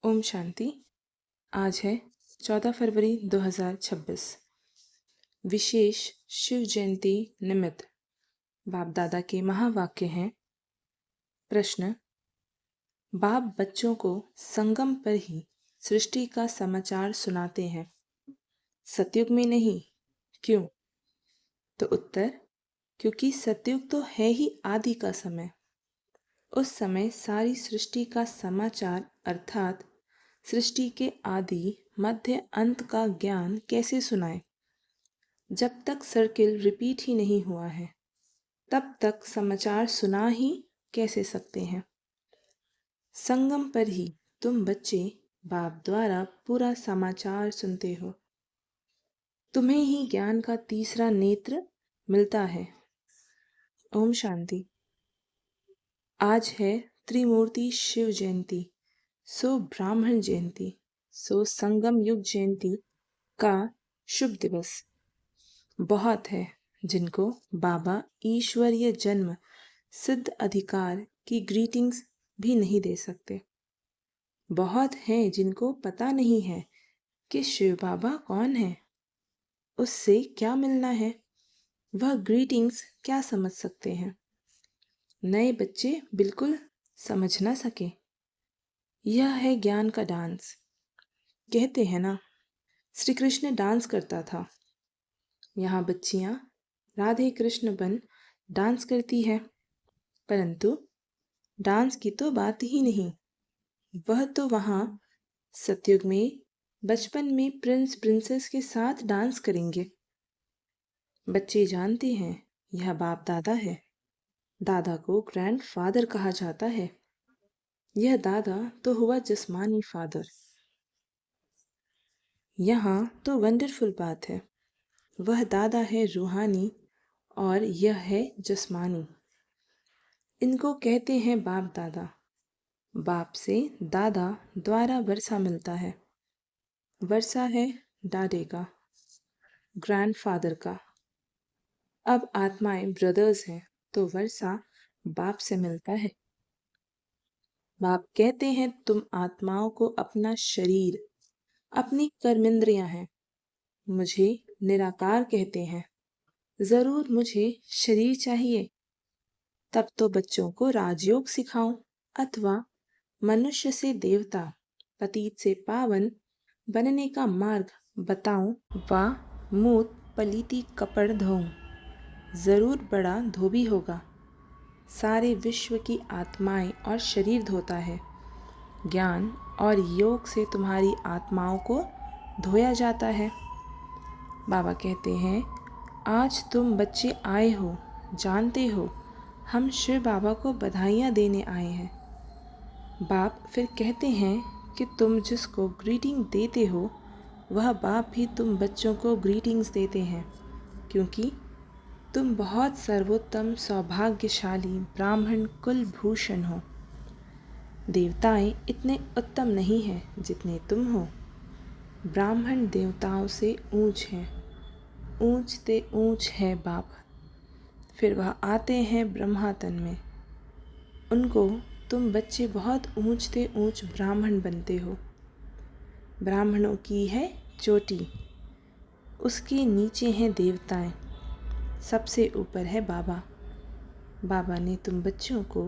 ओम शांति। आज है 14 फरवरी 2026। विशेष शिव जयंती निमित्त बाप दादा के महावाक्य हैं। प्रश्न: बाप बच्चों को संगम पर ही सृष्टि का समाचार सुनाते हैं, सतयुग में नहीं, क्यों? तो उत्तर: क्योंकि सतयुग तो है ही आदि का समय। उस समय सारी सृष्टि का समाचार अर्थात सृष्टि के आदि मध्य अंत का ज्ञान कैसे सुनाए? जब तक सर्किल रिपीट ही नहीं हुआ है तब तक समाचार सुना ही कैसे सकते हैं? संगम पर ही तुम बच्चे बाप द्वारा पूरा समाचार सुनते हो। तुम्हें ही ज्ञान का तीसरा नेत्र मिलता है। ओम शांति। आज है त्रिमूर्ति शिव जयंती, सो ब्राह्मण जयंती, सो संगम युग जयंती का शुभ दिवस। बहुत है जिनको बाबा ईश्वरीय जन्म सिद्ध अधिकार की ग्रीटिंग्स भी नहीं दे सकते। बहुत हैं जिनको पता नहीं है कि शिव बाबा कौन है, उससे क्या मिलना है, वह ग्रीटिंग्स क्या समझ सकते हैं। नए बच्चे बिल्कुल समझ ना सके। यह है ज्ञान का डांस। कहते हैं ना, श्री कृष्ण डांस करता था। यहाँ बच्चियाँ राधे कृष्ण बन डांस करती है, परंतु डांस की तो बात ही नहीं। वह तो वहाँ सतयुग में बचपन में प्रिंस प्रिंसेस के साथ डांस करेंगे। बच्चे जानते हैं यह बाप दादा है। दादा को ग्रैंडफादर कहा जाता है। यह दादा तो हुआ जिस्मानी फादर। यहाँ तो वंडरफुल बात है, वह दादा है रूहानी और यह है जिस्मानी। इनको कहते हैं बाप दादा। बाप से दादा द्वारा वर्षा मिलता है। वर्षा है दादे का, ग्रैंडफादर का। अब आत्माएं ब्रदर्स हैं तो वर्षा बाप से मिलता है। बाप कहते हैं तुम आत्माओं को अपना शरीर, अपनी कर्मेंद्रियां हैं। मुझे निराकार कहते हैं। जरूर मुझे शरीर चाहिए। तब तो बच्चों को राजयोग सिखाऊं अथवा मनुष्य से देवता, पतित से पावन बनने का मार्ग बताऊं व मूत पलीती कपड़ धोऊं। जरूर बड़ा धोबी होगा। सारे विश्व की आत्माएं और शरीर धोता है। ज्ञान और योग से तुम्हारी आत्माओं को धोया जाता है। बाबा कहते हैं आज तुम बच्चे आए हो, जानते हो हम शिव बाबा को बधाइयाँ देने आए हैं। बाप फिर कहते हैं कि तुम जिसको ग्रीटिंग देते हो वह बाप भी तुम बच्चों को ग्रीटिंग्स देते हैं, क्योंकि तुम बहुत सर्वोत्तम सौभाग्यशाली ब्राह्मण कुलभूषण हो। देवताएं इतने उत्तम नहीं हैं जितने तुम हो। ब्राह्मण देवताओं से ऊंच हैं, ऊंच ते ऊंच है बाप। फिर वह आते हैं ब्रह्मा तन में। उनको तुम बच्चे बहुत ऊंच ते ऊंच ब्राह्मण बनते हो। ब्राह्मणों की है चोटी, उसके नीचे हैं देवताएं, सबसे ऊपर है बाबा। बाबा ने तुम बच्चों को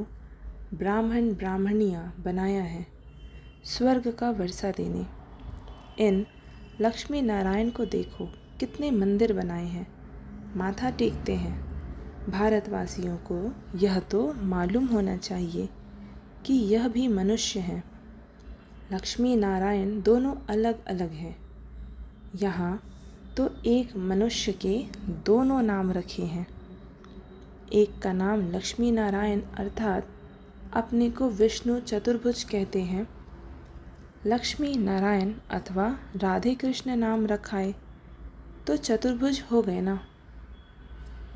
ब्राह्मण ब्राह्मणियाँ बनाया है स्वर्ग का वर्षा देने। इन लक्ष्मी नारायण को देखो, कितने मंदिर बनाए हैं, माथा टेकते हैं। भारतवासियों को यह तो मालूम होना चाहिए कि यह भी मनुष्य हैं। लक्ष्मी नारायण दोनों अलग अलग हैं। यहाँ तो एक मनुष्य के दोनों नाम रखे हैं। एक का नाम लक्ष्मी नारायण अर्थात अपने को विष्णु चतुर्भुज कहते हैं। लक्ष्मी नारायण अथवा राधे कृष्ण नाम रखाए तो चतुर्भुज हो गए ना।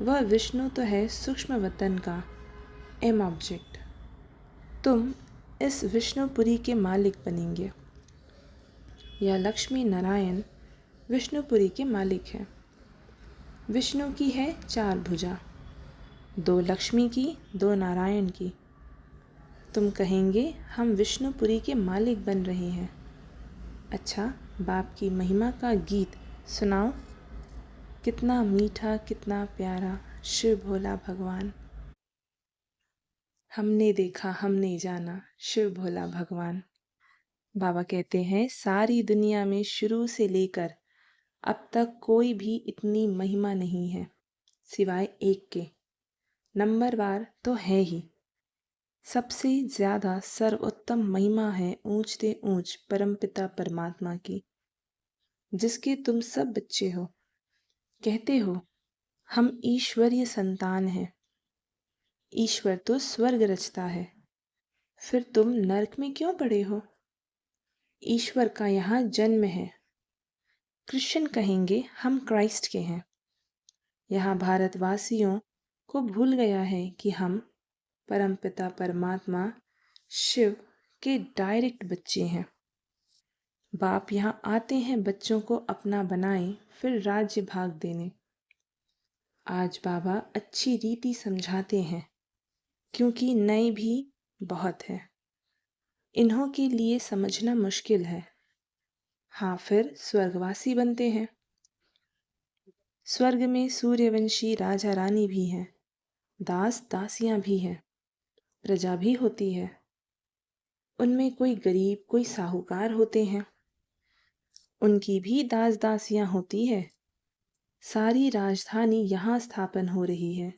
वह विष्णु तो है सूक्ष्म वतन का एम ऑब्जेक्ट। तुम इस विष्णुपुरी के मालिक बनेंगे। यह लक्ष्मी नारायण विष्णुपुरी के मालिक है। विष्णु की है 4 भुजा, 2 लक्ष्मी की, 2 नारायण की। तुम कहेंगे हम विष्णुपुरी के मालिक बन रहे हैं। अच्छा, बाप की महिमा का गीत सुनाओ। कितना मीठा कितना प्यारा शिव भोला भगवान। हमने देखा हमने जाना शिव भोला भगवान। बाबा कहते हैं सारी दुनिया में शुरू से लेकर अब तक कोई भी इतनी महिमा नहीं है सिवाय एक के। नंबरवार तो है ही। सबसे ज्यादा सर्वोत्तम महिमा है ऊंचते ऊंच परमपिता परमात्मा की, जिसके तुम सब बच्चे हो। कहते हो हम ईश्वरीय संतान हैं। ईश्वर तो स्वर्ग रचता है, फिर तुम नरक में क्यों पड़े हो? ईश्वर का यहाँ जन्म है। क्रिश्चियन कहेंगे हम क्राइस्ट के हैं। यहाँ भारतवासियों को भूल गया है कि हम परमपिता परमात्मा शिव के डायरेक्ट बच्चे हैं। बाप यहाँ आते हैं बच्चों को अपना बनाए, फिर राज्य भाग देने। आज बाबा अच्छी रीति समझाते हैं, क्योंकि नए भी बहुत है। इन्हों के लिए समझना मुश्किल है। हाँ, फिर स्वर्गवासी बनते हैं। स्वर्ग में सूर्यवंशी राजा रानी भी हैं, दास दासियां भी हैं, प्रजा भी होती है। उनमें कोई गरीब कोई साहूकार होते हैं, उनकी भी दास दासियां होती है। सारी राजधानी यहाँ स्थापन हो रही है।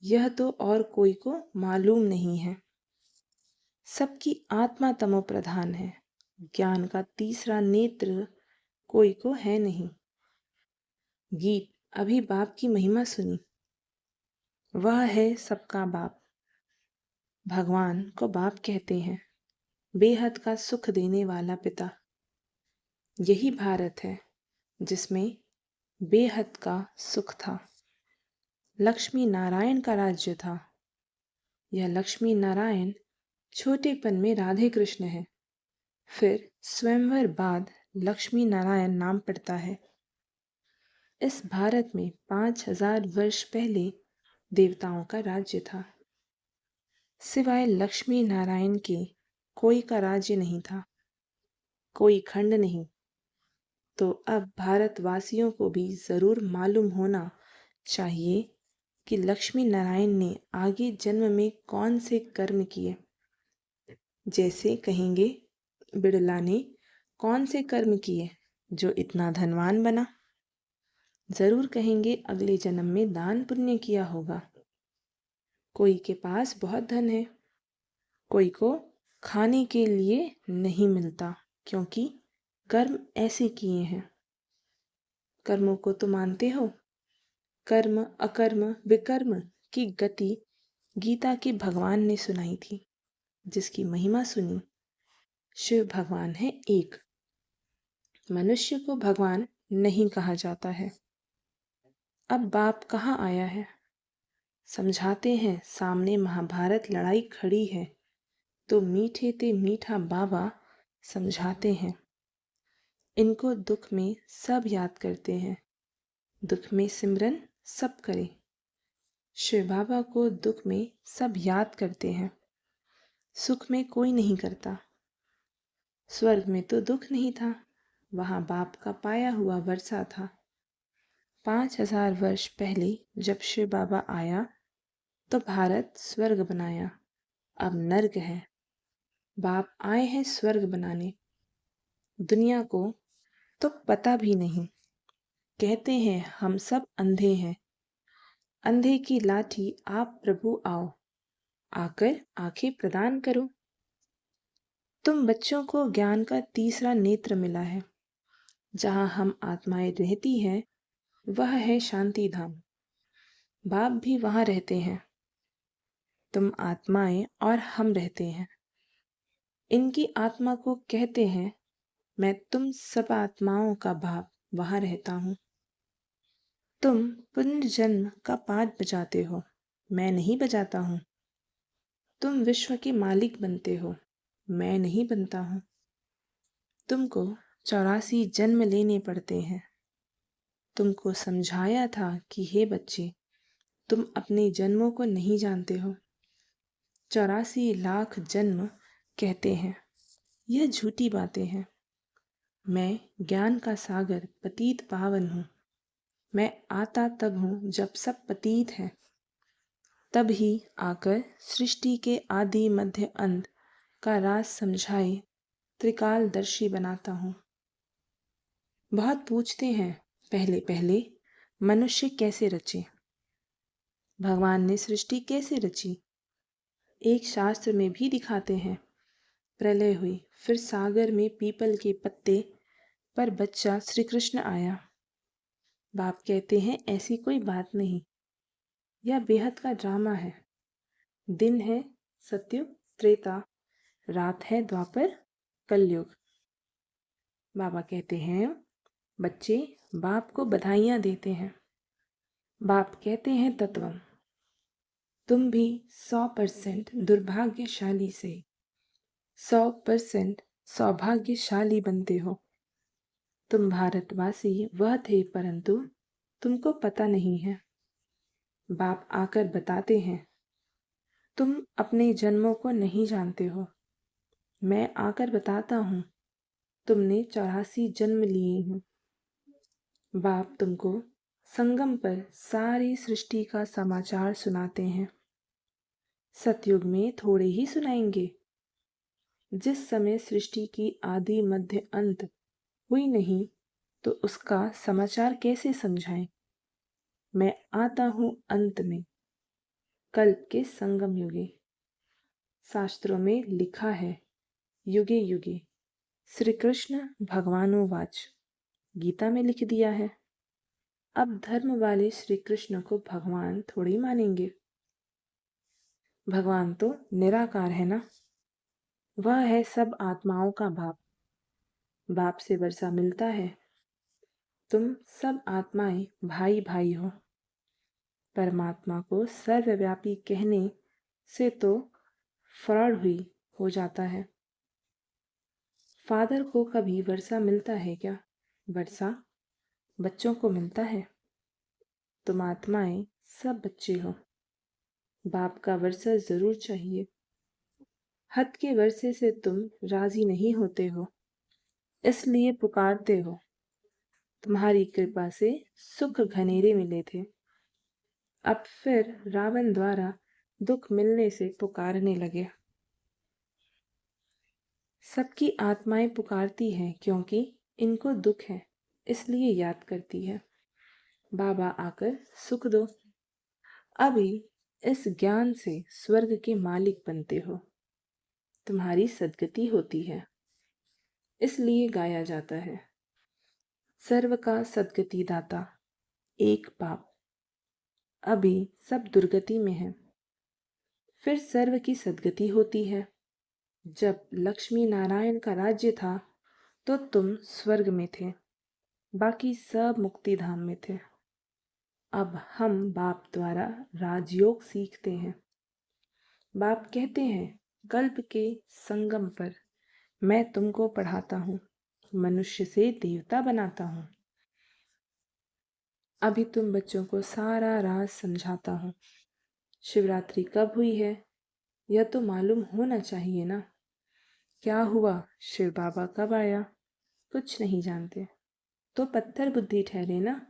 यह तो और कोई को मालूम नहीं है। सबकी आत्मा तमो प्रधान है। ज्ञान का तीसरा नेत्र कोई को है नहीं। गीत अभी बाप की महिमा सुनी। वह है सबका बाप। भगवान को बाप कहते हैं, बेहद का सुख देने वाला पिता। यही भारत है जिसमें बेहद का सुख था। लक्ष्मी नारायण का राज्य था। यह लक्ष्मी नारायण छोटेपन में राधे कृष्ण है, फिर स्वयंवर बाद लक्ष्मी नारायण नाम पड़ता है। इस भारत में 5000 वर्ष पहले देवताओं का राज्य था। सिवाय लक्ष्मी नारायण के कोई का राज्य नहीं था, कोई खंड नहीं। तो अब भारतवासियों को भी जरूर मालूम होना चाहिए कि लक्ष्मी नारायण ने आगे जन्म में कौन से कर्म किए। जैसे कहेंगे बिड़ला ने कौन से कर्म किए जो इतना धनवान बना। जरूर कहेंगे अगले जन्म में दान पुण्य किया होगा। कोई के पास बहुत धन है, कोई को खाने के लिए नहीं मिलता, क्योंकि कर्म ऐसे किए हैं। कर्मों को तो मानते हो। कर्म अकर्म विकर्म की गति गीता के भगवान ने सुनाई थी, जिसकी महिमा सुनी। शिव भगवान है एक। मनुष्य को भगवान नहीं कहा जाता है। अब बाप कहाँ आया है? समझाते हैं सामने महाभारत लड़ाई खड़ी है, तो मीठे ते मीठा बाबा समझाते हैं। इनको दुख में सब याद करते हैं, दुख में सिमरन सब करे। शिव बाबा को दुख में सब याद करते हैं, सुख में कोई नहीं करता। स्वर्ग में तो दुख नहीं था, वहां बाप का पाया हुआ वर्षा था। 5000 वर्ष पहले जब शिव बाबा आया तो भारत स्वर्ग बनाया, अब नर्क है। बाप आए हैं स्वर्ग बनाने। दुनिया को तो पता भी नहीं। कहते हैं हम सब अंधे हैं। अंधे की लाठी आप प्रभु आओ, आकर आंखें प्रदान करो। तुम बच्चों को ज्ञान का तीसरा नेत्र मिला है। जहाँ हम आत्माएं रहती हैं वह है शांति धाम। बाप भी वहाँ रहते हैं। तुम आत्माएं और हम रहते हैं। इनकी आत्मा को कहते हैं मैं तुम सब आत्माओं का बाप वहाँ रहता हूँ। तुम पुनर्जन्म का पाठ बजाते हो, मैं नहीं बजाता हूँ। तुम विश्व के मालिक बनते हो, मैं नहीं बनता हूँ। तुमको 84 जन्म लेने पड़ते हैं। तुमको समझाया था कि हे बच्चे, तुम अपने जन्मों को नहीं जानते हो। 84 लाख जन्म कहते हैं। यह झूठी बातें हैं। मैं ज्ञान का सागर पतित पावन हूँ। मैं आता तब हूँ जब सब पतित हैं। तब ही आकर सृष्टि के आदि मध्य अंत का राज समझाए त्रिकालदर्शी बनाता हूँ। बहुत पूछते हैं पहले पहले मनुष्य कैसे रचे, भगवान ने सृष्टि कैसे रची। एक शास्त्र में भी दिखाते हैं। प्रलय हुई, फिर सागर में पीपल के पत्ते पर बच्चा श्री कृष्ण आया। बाप कहते हैं ऐसी कोई बात नहीं, यह बेहद का ड्रामा है। दिन है सत्युग त्रेता, रात है द्वापर कलयुग। बाबा कहते हैं बच्चे बाप को बधाइयाँ देते हैं। बाप कहते हैं तत्वम, तुम भी 100% दुर्भाग्यशाली से 100% सौभाग्यशाली बनते हो। तुम भारतवासी वह थे परंतु तुमको पता नहीं है। बाप आकर बताते हैं तुम अपने जन्मों को नहीं जानते हो। मैं आकर बताता हूँ तुमने 84 जन्म लिए हैं। बाप तुमको संगम पर सारी सृष्टि का समाचार सुनाते हैं। सतयुग में थोड़े ही सुनाएंगे। जिस समय सृष्टि की आदि मध्य अंत हुई नहीं तो उसका समाचार कैसे समझाएं। मैं आता हूँ अंत में, कल्प के संगम युगे। शास्त्रों में लिखा है युगे युगे श्री कृष्ण भगवानोवाच, गीता में लिख दिया है। अब धर्म वाले श्री कृष्ण को भगवान थोड़ी मानेंगे। भगवान तो निराकार है ना, वह है सब आत्माओं का बाप। बाप से वर्षा मिलता है। तुम सब आत्माएं भाई भाई हो। परमात्मा को सर्वव्यापी कहने से तो फ्रॉड हुई हो जाता है। फादर को कभी वर्षा मिलता है क्या? वर्षा बच्चों को मिलता है। तुम आत्माएं सब बच्चे हो। बाप का वर्षा जरूर चाहिए। हद के वर्षे से तुम राजी नहीं होते हो, इसलिए पुकारते हो। तुम्हारी कृपा से सुख घनेरे मिले थे, अब फिर रावण द्वारा दुख मिलने से पुकारने लगे। सबकी आत्माएं पुकारती हैं क्योंकि इनको दुख है, इसलिए याद करती है। बाबा आकर सुख दो। अभी इस ज्ञान से स्वर्ग के मालिक बनते हो। तुम्हारी सद्गति होती है, इसलिए गाया जाता है सर्व का सद्गति दाता एक बाप। अभी सब दुर्गति में है, फिर सर्व की सद्गति होती है। जब लक्ष्मी नारायण का राज्य था तो तुम स्वर्ग में थे, बाकी सब मुक्ति धाम में थे। अब हम बाप द्वारा राजयोग सीखते हैं। बाप कहते हैं कल्प के संगम पर मैं तुमको पढ़ाता हूँ, मनुष्य से देवता बनाता हूँ। अभी तुम बच्चों को सारा राज समझाता हूँ। शिवरात्रि कब हुई है यह तो मालूम होना चाहिए ना। क्या हुआ, शिव बाबा कब आया, कुछ नहीं जानते तो पत्थर बुद्धि ठहरे ना।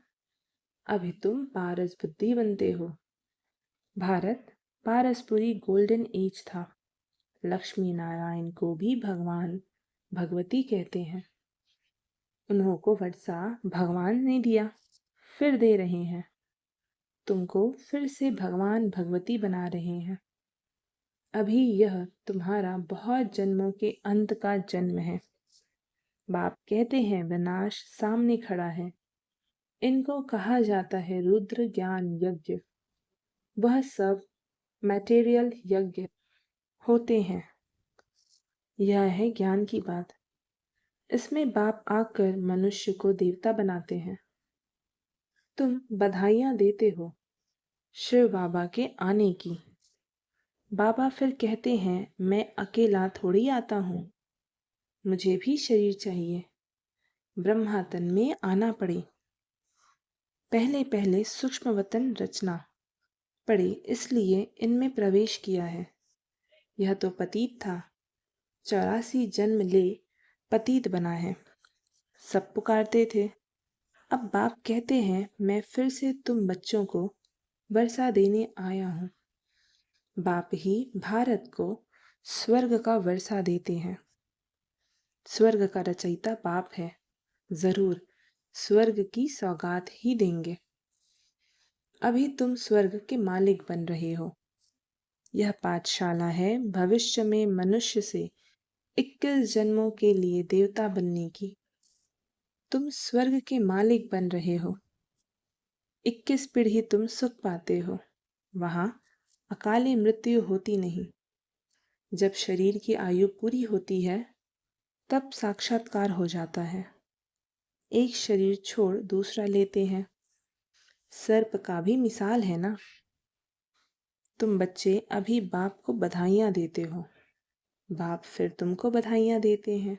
अभी तुम पारस बुद्धि बनते हो। भारत पारसपुरी गोल्डन एज था। लक्ष्मी नारायण को भी भगवान भगवती कहते हैं। उन्हों को वर्षा भगवान ने दिया, फिर दे रहे हैं। तुमको फिर से भगवान भगवती बना रहे हैं। अभी यह तुम्हारा बहुत जन्मों के अंत का जन्म है। बाप कहते हैं विनाश सामने खड़ा है। इनको कहा जाता है रुद्र ज्ञान यज्ञ। वह सब मटेरियल यज्ञ होते हैं। यह है ज्ञान की बात। इसमें बाप आकर मनुष्य को देवता बनाते हैं। तुम बधाइयाँ देते हो शिव बाबा के आने की। बाबा फिर कहते हैं मैं अकेला थोड़ी आता हूँ, मुझे भी शरीर चाहिए। ब्रह्मा तन में आना पड़े, पहले पहले सूक्ष्म वतन रचना पड़े, इसलिए इनमें प्रवेश किया है। यह तो पतित था, 84 जन्म ले पतित बना है। सब पुकारते थे। अब बाप कहते हैं, मैं फिर से तुम बच्चों को वर्षा देने आया हूँ। बाप ही भारत को स्वर्ग का वर्षा देते हैं। स्वर्ग का रचयिता बाप है, जरूर स्वर्ग की सौगात ही देंगे। अभी तुम स्वर्ग के मालिक बन रहे हो। यह पाठशाला है भविष्य में मनुष्य से 21 जन्मों के लिए देवता बनने की। तुम स्वर्ग के मालिक बन रहे हो। 21 पीढ़ी तुम सुख पाते हो। वहां अकाली मृत्यु होती नहीं। जब शरीर की आयु पूरी होती है तब साक्षात्कार हो जाता है। एक शरीर छोड़ दूसरा लेते हैं। सर्प का भी मिसाल है ना। तुम बच्चे अभी बाप को बधाइयाँ देते हो। बाप फिर तुमको बधाइयाँ देते हैं।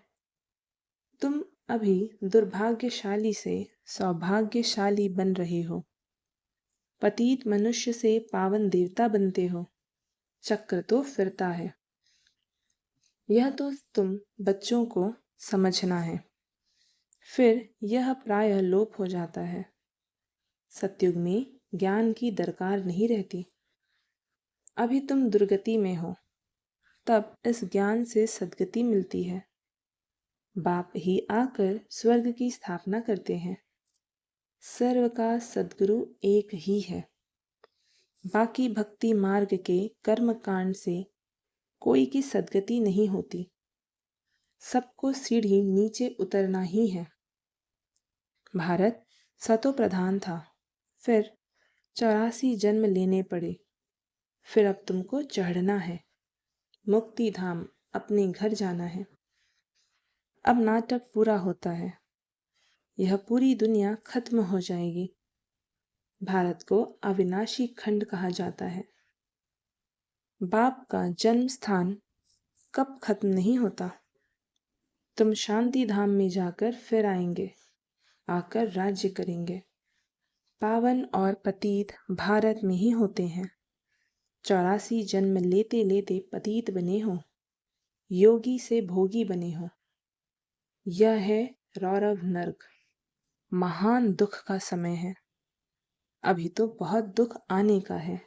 तुम अभी दुर्भाग्यशाली से सौभाग्यशाली बन रहे हो। पतित मनुष्य से पावन देवता बनते हो। चक्र तो फिरता है। यह तो तुम बच्चों को समझना है। फिर यह प्रायः लोप हो जाता है। सतयुग में ज्ञान की दरकार नहीं रहती। अभी तुम दुर्गति में हो, तब इस ज्ञान से सद्गति मिलती है। बाप ही आकर स्वर्ग की स्थापना करते हैं। सर्व का सद्गुरु एक ही है। बाकी भक्ति मार्ग के कर्म कांड से कोई की सद्गति नहीं होती। सबको सीढ़ी नीचे उतरना ही है। भारत सतो प्रधान था, फिर 84 जन्म लेने पड़े। फिर अब तुमको चढ़ना है। मुक्ति धाम अपने घर जाना है। अब नाटक पूरा होता है। यह पूरी दुनिया खत्म हो जाएगी। भारत को अविनाशी खंड कहा जाता है। बाप का जन्म स्थान कब खत्म नहीं होता। तुम शांति धाम में जाकर फिर आएंगे, आकर राज्य करेंगे। पावन और पतित भारत में ही होते हैं। 84 जन्म लेते लेते पतित बने हो, योगी से भोगी बने हो। यह है रौरव नर्क। महान दुख का समय है। अभी तो बहुत दुख आने का है।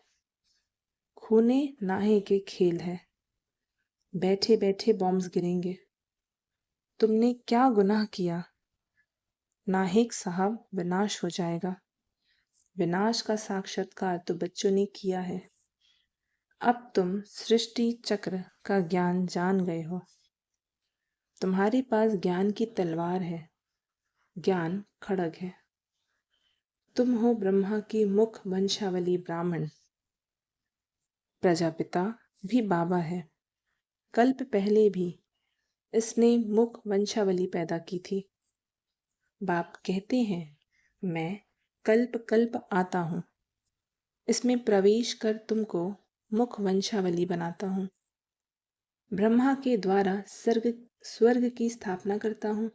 खूने नाहे के खेल है। बैठे बैठे बॉम्ब्स गिरेंगे। तुमने क्या गुनाह किया? नाहिक साहब विनाश हो जाएगा। विनाश का साक्षात्कार तो बच्चों ने किया है। अब तुम सृष्टि चक्र का ज्ञान जान गए हो। तुम्हारे पास ज्ञान की तलवार है, ज्ञान खड़ग है। तुम हो ब्रह्मा की मुख वंशावली ब्राह्मण। प्रजापिता भी बाबा है। कल्प पहले भी इसने मुख वंशावली पैदा की थी। बाप कहते हैं, मैं कल्प कल्प आता हूँ। इसमें प्रवेश कर तुमको मुख वंशावली बनाता हूँ। ब्रह्मा के द्वारा स्वर्ग की स्थापना करता हूँ।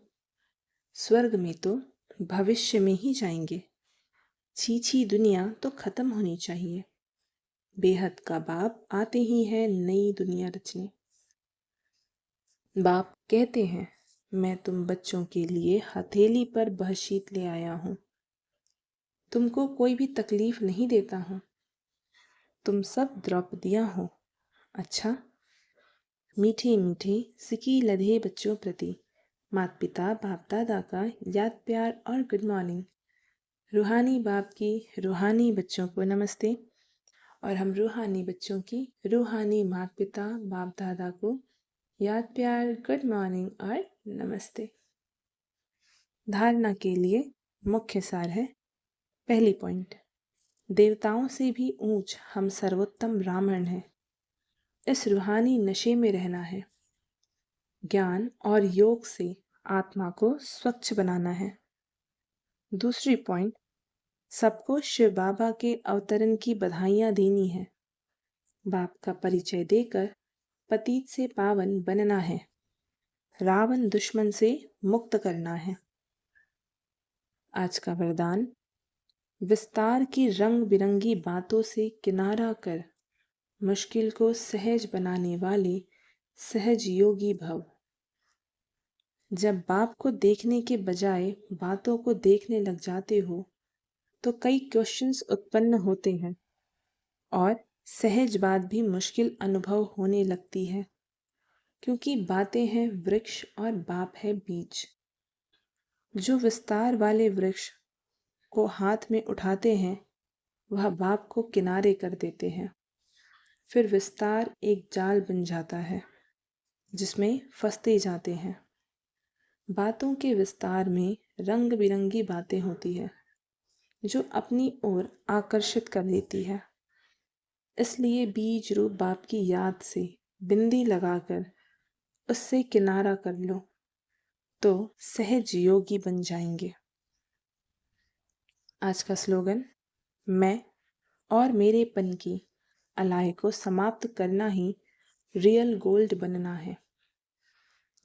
स्वर्ग में तो भविष्य में ही जाएंगे। छीछी दुनिया तो खत्म होनी चाहिए। बेहद का बाप आते ही है नई दुनिया रचने। बाप कहते हैं, मैं तुम बच्चों के लिए हथेली पर बहशीत ले आया हूँ। तुमको कोई भी तकलीफ नहीं देता हूँ। तुम सब द्रौपदियाँ हो। अच्छा, मीठे मीठे सिकी लधे बच्चों प्रति माता पिता बाप दादा का याद प्यार और गुड मॉर्निंग। रूहानी बाप की रूहानी बच्चों को नमस्ते। और हम रूहानी बच्चों की रूहानी माता पिता बाप दादा को याद प्यार गुड मॉर्निंग और नमस्ते। धारणा के लिए मुख्य सार है। पहली पॉइंट, देवताओं से भी ऊंच हम सर्वोत्तम ब्राह्मण हैं। इस रूहानी नशे में रहना है। ज्ञान और योग से आत्मा को स्वच्छ बनाना है। दूसरी पॉइंट, सबको शिव बाबा के अवतरण की बधाइयाँ देनी है। बाप का परिचय देकर पतित से पावन बनना है। रावण दुश्मन से मुक्त करना है। आज का वरदान, विस्तार की रंग बिरंगी बातों से किनारा कर मुश्किल को सहज बनाने वाले सहज योगी भव। जब बाप को देखने के बजाय बातों को देखने लग जाते हो तो कई क्वेश्चंस उत्पन्न होते हैं और सहज बात भी मुश्किल अनुभव होने लगती है, क्योंकि बातें हैं वृक्ष और बाप है बीज। जो विस्तार वाले वृक्ष को हाथ में उठाते हैं वह बाप को किनारे कर देते हैं। फिर विस्तार एक जाल बन जाता है जिसमें फंसते जाते हैं। बातों के विस्तार में रंग बिरंगी बातें होती है जो अपनी ओर आकर्षित कर देती है। इसलिए बीज रूप बाप की याद से बिंदी लगाकर उससे किनारा कर लो तो सहज योगी बन जाएंगे। आज का स्लोगन, मैं और मेरेपन की अलाय को समाप्त करना ही रियल गोल्ड बनना है।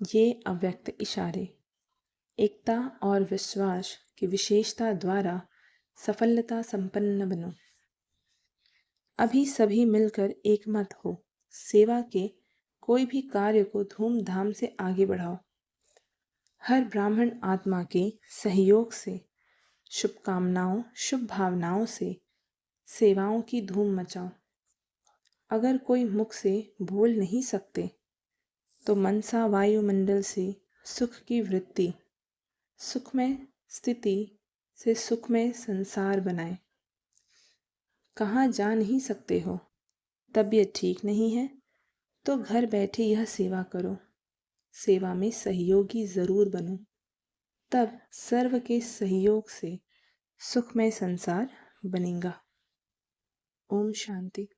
ये अव्यक्त इशारे एकता और विश्वास की विशेषता द्वारा सफलता संपन्न बनो। अभी सभी मिलकर एकमत हो सेवा के कोई भी कार्य को धूमधाम से आगे बढ़ाओ। हर ब्राह्मण आत्मा के सहयोग से शुभकामनाओं शुभ भावनाओं से सेवाओं की धूम मचाओ। अगर कोई मुख से बोल नहीं सकते तो मनसा वायुमंडल से सुख की वृत्ति सुखमय स्थिति से सुखमय संसार बनाए। कहाँ जा नहीं सकते हो, तबीयत ठीक नहीं है तो घर बैठे यह सेवा करो। सेवा में सहयोगी जरूर बनो, तब सर्व के सहयोग से सुखमय संसार बनेगा। ओम शांति।